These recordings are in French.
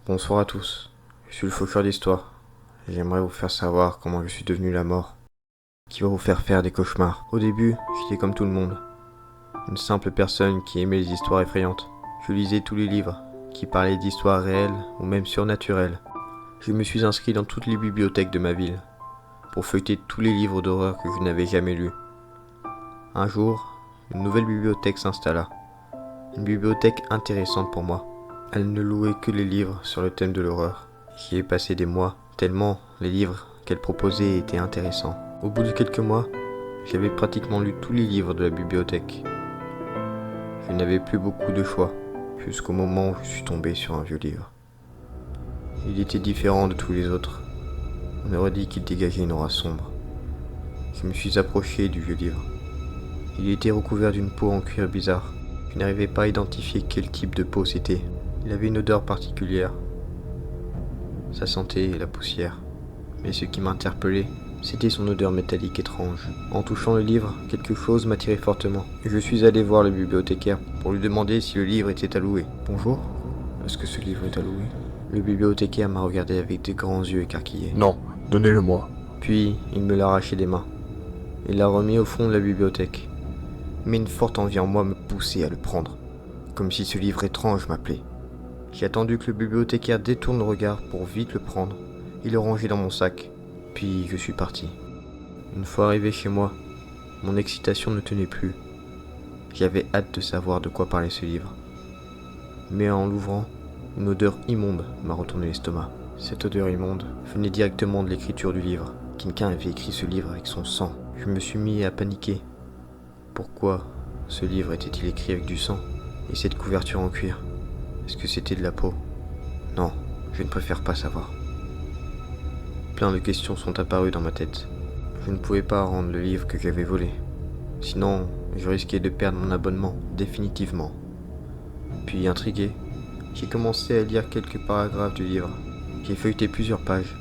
Bonsoir à tous, je suis le faucheur d'histoire. J'aimerais vous faire savoir comment je suis devenu la mort, qui va vous faire des cauchemars. Au début, j'étais comme tout le monde, une simple personne qui aimait les histoires effrayantes. Je lisais tous les livres qui parlaient d'histoires réelles ou même surnaturelles. Je me suis inscrit dans toutes les bibliothèques de ma ville pour feuilleter tous les livres d'horreur que je n'avais jamais lus. Un jour, une nouvelle bibliothèque s'installa, une bibliothèque intéressante pour moi. Elle ne louait que les livres sur le thème de l'horreur. J'y ai passé des mois, tellement les livres qu'elle proposait étaient intéressants. Au bout de quelques mois, j'avais pratiquement lu tous les livres de la bibliothèque. Je n'avais plus beaucoup de choix, jusqu'au moment où je suis tombé sur un vieux livre. Il était différent de tous les autres. On aurait dit qu'il dégageait une aura sombre. Je me suis approché du vieux livre. Il était recouvert d'une peau en cuir bizarre. Je n'arrivais pas à identifier quel type de peau c'était. Il avait une odeur particulière. Ça sentait la poussière. Mais ce qui m'interpellait, c'était son odeur métallique étrange. En touchant le livre, quelque chose m'attirait fortement. Je suis allé voir le bibliothécaire pour lui demander si le livre était à louer. Bonjour, est-ce que ce livre est à louer? Le bibliothécaire m'a regardé avec des grands yeux écarquillés. Non, donnez-le-moi. Puis, il me l'a arraché des mains. Il l'a remis au fond de la bibliothèque. Mais une forte envie en moi me poussait à le prendre, comme si ce livre étrange m'appelait. J'ai attendu que le bibliothécaire détourne le regard pour vite le prendre et le ranger dans mon sac. Puis je suis parti. Une fois arrivé chez moi, mon excitation ne tenait plus. J'avais hâte de savoir de quoi parlait ce livre. Mais en l'ouvrant, une odeur immonde m'a retourné l'estomac. Cette odeur immonde venait directement de l'écriture du livre. Quelqu'un avait écrit ce livre avec son sang. Je me suis mis à paniquer. Pourquoi ce livre était-il écrit avec du sang? Et cette couverture en cuir? Est-ce que c'était de la peau? Non, je ne préfère pas savoir. Plein de questions sont apparues dans ma tête. Je ne pouvais pas rendre le livre que j'avais volé. Sinon, je risquais de perdre mon abonnement, définitivement. Puis, intrigué, j'ai commencé à lire quelques paragraphes du livre. J'ai feuilleté plusieurs pages.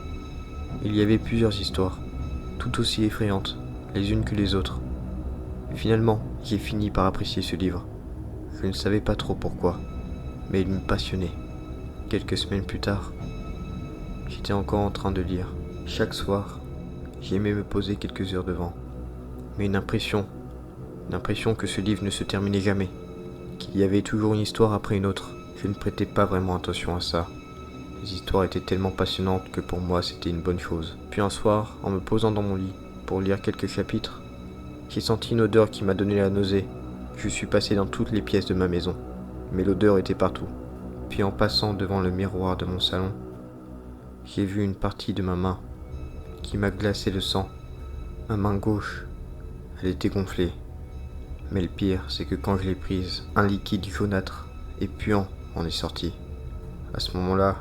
Il y avait plusieurs histoires, tout aussi effrayantes, les unes que les autres. Finalement, j'ai fini par apprécier ce livre. Je ne savais pas trop pourquoi, mais il me passionnait. Quelques semaines plus tard, j'étais encore en train de lire. Chaque soir, j'aimais me poser quelques heures devant. Mais une impression que ce livre ne se terminait jamais, qu'il y avait toujours une histoire après une autre. Je ne prêtais pas vraiment attention à ça. Les histoires étaient tellement passionnantes que pour moi c'était une bonne chose. Puis un soir, en me posant dans mon lit pour lire quelques chapitres, j'ai senti une odeur qui m'a donné la nausée. Je suis passé dans toutes les pièces de ma maison, mais l'odeur était partout. Puis en passant devant le miroir de mon salon, j'ai vu une partie de ma main qui m'a glacé le sang. Ma main gauche, elle était gonflée. Mais le pire, c'est que quand je l'ai prise, un liquide jaunâtre et puant en est sorti. À ce moment-là,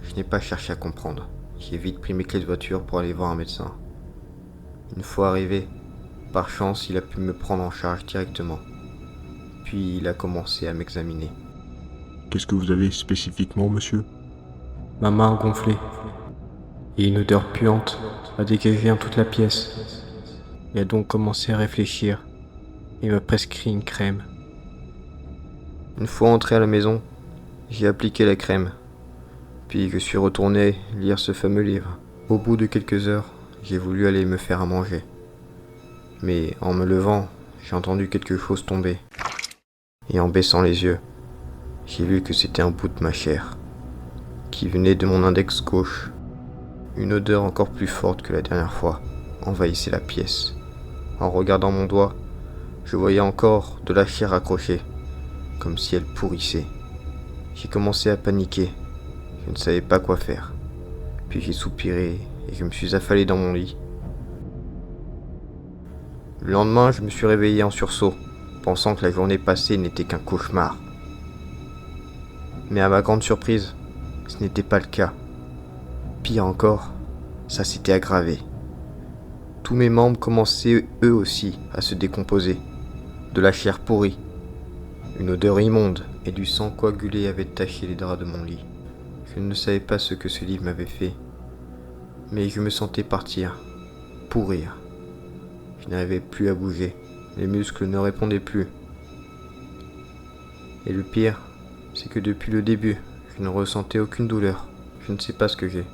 je n'ai pas cherché à comprendre. J'ai vite pris mes clés de voiture pour aller voir un médecin. Une fois arrivé, par chance, il a pu me prendre en charge directement. Puis il a commencé à m'examiner. Qu'est-ce que vous avez spécifiquement, monsieur? Ma main gonflée et une odeur puante a dégagé dans toute la pièce. Il a donc commencé à réfléchir et m'a prescrit une crème. Une fois entré à la maison, j'ai appliqué la crème. Puis je suis retourné lire ce fameux livre. Au bout de quelques heures, j'ai voulu aller me faire à manger. Mais en me levant, j'ai entendu quelque chose tomber. Et en baissant les yeux, j'ai vu que c'était un bout de ma chair, qui venait de mon index gauche. Une odeur encore plus forte que la dernière fois envahissait la pièce. En regardant mon doigt, je voyais encore de la chair accrochée, comme si elle pourrissait. J'ai commencé à paniquer. Je ne savais pas quoi faire. Puis j'ai soupiré et je me suis affalé dans mon lit. Le lendemain, je me suis réveillé en sursaut, pensant que la journée passée n'était qu'un cauchemar. Mais à ma grande surprise, ce n'était pas le cas. Pire encore, ça s'était aggravé. Tous mes membres commençaient eux aussi à se décomposer. De la chair pourrie, une odeur immonde et du sang coagulé avaient taché les draps de mon lit. Je ne savais pas ce que ce livre m'avait fait, mais je me sentais partir, pourrir. Je n'arrivais plus à bouger, les muscles ne répondaient plus. Et le pire, c'est que depuis le début, Je ne ressentais aucune douleur. Je ne sais pas ce que j'ai.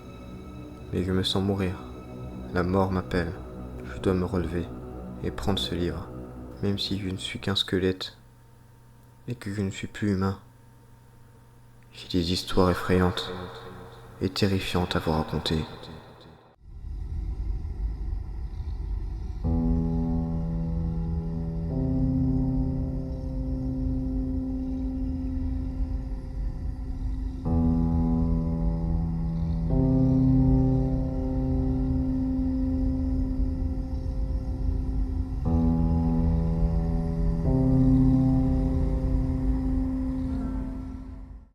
Mais je me sens mourir. La mort m'appelle. Je dois me relever et prendre ce livre. Même si je ne suis qu'un squelette et que je ne suis plus humain. J'ai des histoires effrayantes et terrifiantes à vous raconter.